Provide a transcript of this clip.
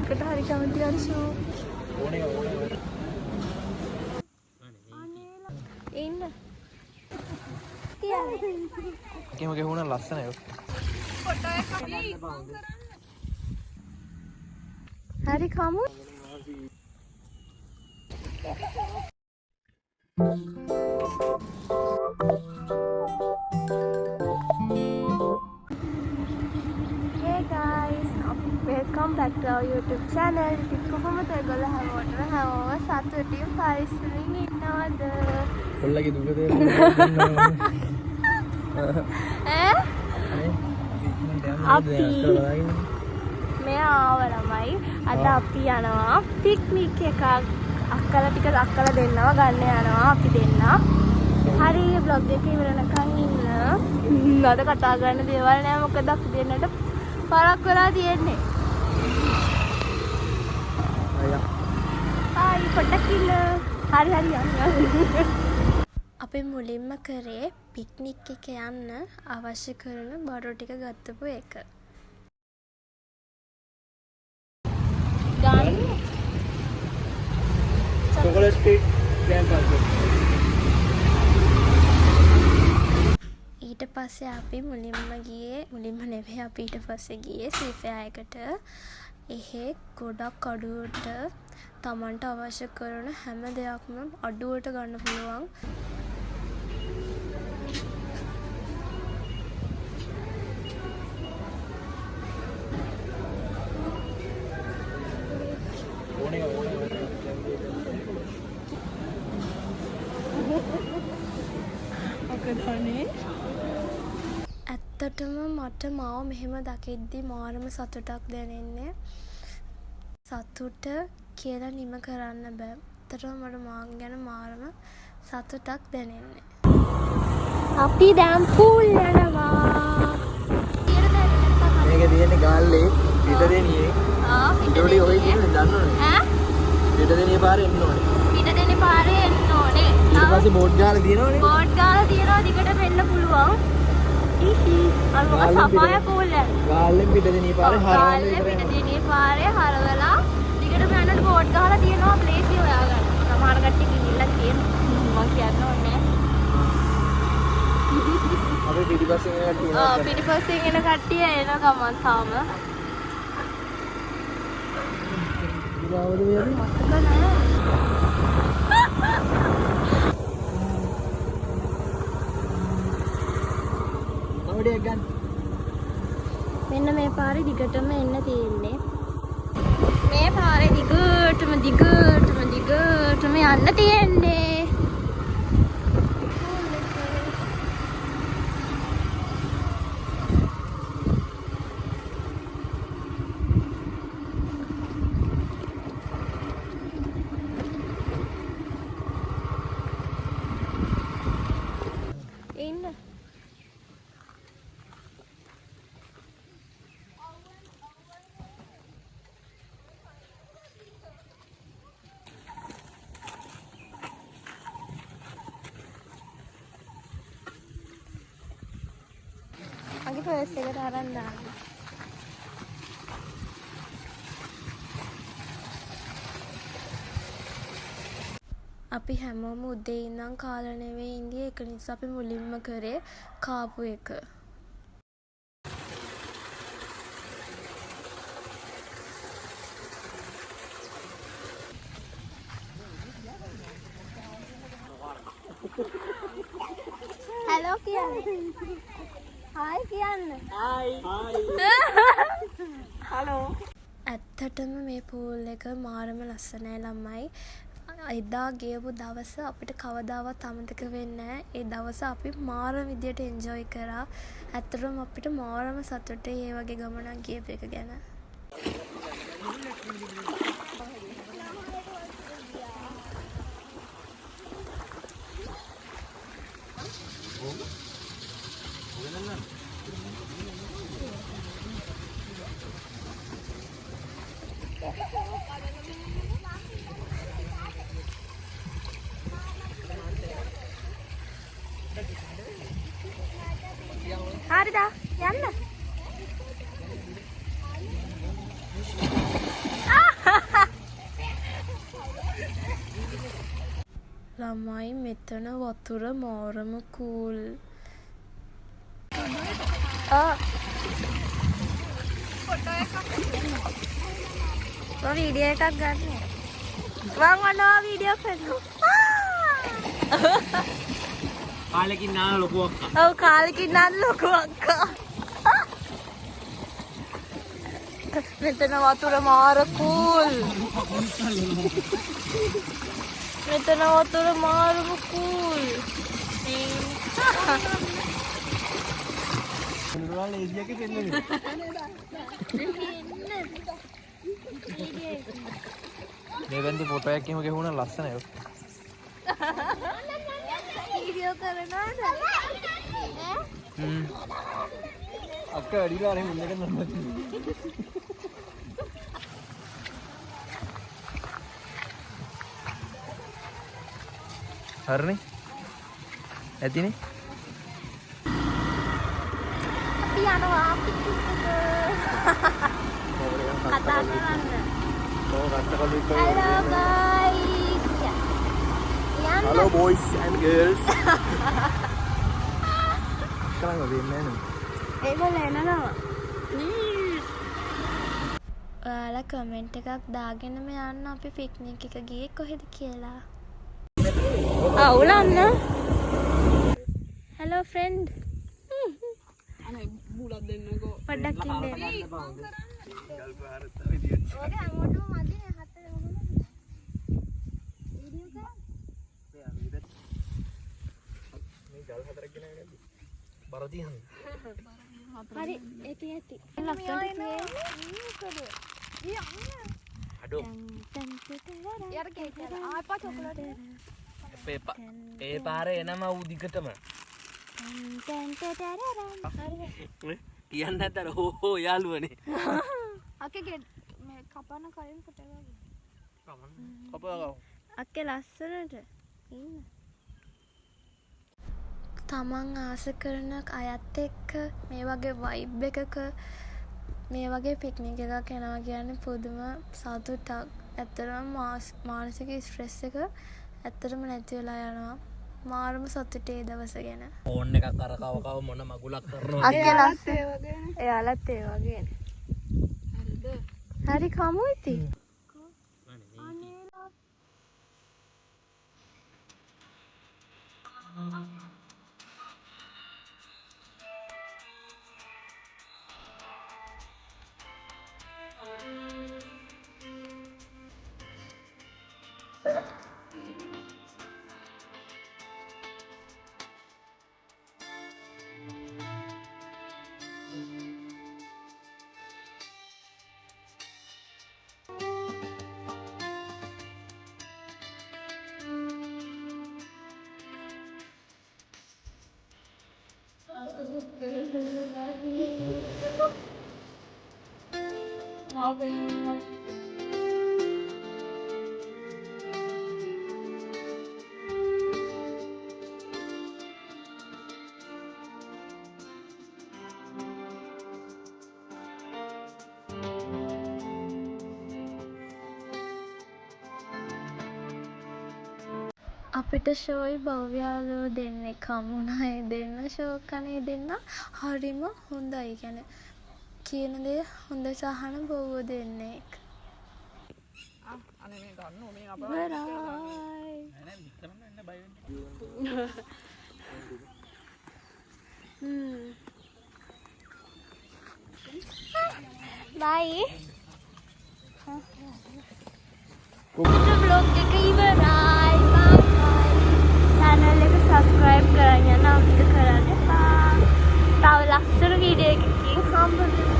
ඒකට හරි කැමති අංශු. ඉන්න. කිම ගෙහුණ ලස්සනයි. ෆොටෝ එකක් හරි කමු. Hey guys, welcome back to our YouTube channel. ඉතින් කොහොමද ඔයගොල්ලෝ හැමෝම සතුටින් පරිස්සමින් ඉන්නවද? කොල්ලගේ දුක අපි මේ ආව ළමයි අද අපි යනවා පික්නික් එකක්. අක්කලා ටික අක්කලා දෙන්නව ගන්න යනවා අපි දෙන්න. හරි vlog එක ඉවර වෙනකන් ඉන්න. අද කතා කරන්න දේවල් නෑ මොකද අපි දෙන්නට පරක් වෙලා තියෙන්නේ. ආයි පොඩ්ඩක් ඉන්න. හරි යන්න. අපි මුලින්ම කරේ පික්නික් එක යන්න අවශ්‍ය කරන බඩු ටික ගත්තපු එක. ගන්න chocolate cake campus. ඊට පස්සේ අපි මුලින්ම නෙවෙයි අපි ඊට පස්සේ ගියේ සීෆයා එකට. එහෙ ගොඩක් අඩුවට Tamanට අවශ්‍ය කරන හැම දෙයක්ම අඩුවට ගන්න පුළුවන්. ඇත්තටම මට මාව මෙහෙම දකිද්දි මාරම සතුටක් දැනෙන්නේ. සතුට කියලා නිම කරන්න බෑ. ඇත්තටම මට මාන් ගැන මාරම සතුටක් දැනෙන්නේ. අපි දැන් පූල් යනවා. මේක තියෙන්නේ ගාල්ලේ පිටදෙනියේ. පිටදෙනියේ ඔය කියන්නේ දන්නවනේ. ඈ? පිටදෙනියේ පාරේ එන්න ඕනේ. පිටදෙනියේ පාරේ එන්න ඕනේ. ඊට පස්සේ බෝඩ් ගාලා තියෙනවනේ. බෝඩ් ගාලා තියෙනවා දිගට වෙන්න පුළුවන්. අර මොකක් සෆාය පූල් එක. ගාල්ලෙන් පිටදෙනියේ පාරේ හරවලා. ගාල්ලේ පිටදෙනියේ පාරේ හරවලා දිගට යනකොට බෝඩ් ගාලා තියෙනවා ප්ලේස් එක හොයාගන්න. සමහර කට්ටිය ගිහිල්ලා තියෙනවා. මම කියන්න ඕනේ. අපි පිටිපස්සෙන් එන කට්ටිය. පිටිපස්සෙන් එන කට්ටිය එන ගමන් තාම. ඉතින් මේ අපි මතක නෑ. අවඩියක් ගන්න. මෙන්න මේ පාරේ දිගටම එන්න තියෙන්නේ. මේ පාරේ දිගටම යන්න තියෙන්නේ. ඉන්න. මගේ පර්ස් එකට අරන් දාන්න. අපි හැමෝම උදේ ඉඳන් කාලා නෙවෙයි ඉන්නේ. ඒක නිසා අපි මුලින්ම කරේ කාපු එක. hello කියන්න. hi කියන්න. hi. hello. ඇත්තටම මේ පූල් එක මාරම ලස්සනයි ළමයි. එදා ගියපු දවස අපිට කවදාවත් අමතක වෙන්නේ නැහැ. ඒ දවස අපි මාරම විදියට එන්ජොයි කරා. ඇත්තටම අපිට මාරම සතුටුයි මේ වගේ ගමනක් ගියපු එක ගැන. හරිද? යන්න. ළමයි මෙතන වතුර මාරම කූල්. වීඩියෝ එකක් ගන්න. මම ඔනවා වීඩියෝ කරනවා. කාලෙකින් නාන ලොකු අක්කා. ඔව් කාලෙකින් නාන ලොකු අක්කා. මෙතන වතුර මාර කූල්. මෙතන වතුර මාරම කූල්. මේ වෙන්දි ෆොටෝ එකක් එහෙම ගෙහුණා ලස්සනයි. වීඩියෝ කරනවද? අක්කා වැඩිලා අර මුන්න එක නම්මත්. හරිනේ. ඇතිනේ. අපි යනවා කතා කරන්න. Hello guys. Hello boys and girls. Sekarang nggak bisa main. ඒගොල්ලෝ එනවා. ඔයාලා කමෙන්ට් එකක් දාගෙනම යන්න අපි පික්නික් එක ගියේ කොහෙද කියලා. අවුලන්න. Hello friend. අනේ බුලත් දෙන්නකෝ. පොඩ්ඩක් ඉන්න. ඔය හැමෝටම මදිනේ හතර මොනවද? වීඩියෝ කරා? මේ ගල් හතරක් ගෙන නේද? බරදී හන්. හරි ඒකේ ඇති. ලස්සනට අඩෝ. යාර කේක් එක. ආපා චොකලට්. ඒ පාරේ එනම ඌ දිගටම. කියන්න ඇතර හෝ යාළුවනේ. අක්කේ මේ කපන කලින් ෆොටෝ කපනවා. අක්කේ ලස්සනට ඉන්න. තමන් ආස කරන අයත් එක්ක මේ වගේ වයිබ් එකක මේ වගේ පික්නික් එකක් යනවා කියන්නේ පුදුම සතුටක්. ඇත්තටම මානසික ස්ට්‍රෙස් එක ඇත්තටම නැති වෙලා යනවා. මාරම සතුටේ දවස ගැන. ෆෝන් එකක් අර කව මොන මගුලක් කරනවා. අක්කේ ලස්සන. එයාලත් ඒ වගේනේ. හරිද? හරි කමු ඉතින්. අපිට ෂෝයි භව්‍යාලෝ දෙන්නෙක් හමුණා. ඒ දෙන්න ෂෝ කනේ දෙන්න හරිම හොඳයි. කියන්නේ කියන දේ හොඳට අහන බොව දෙන්නෙක්. අනේ මේ ගන්න ඕනේ අපේ බයි. vlog එක ඉවරයි. channel එක subscribe කරන්න යන්න අමතක කරන්න එපා. තව ලස්සන වීඩියෝ එකකින් හම්බ වෙමු.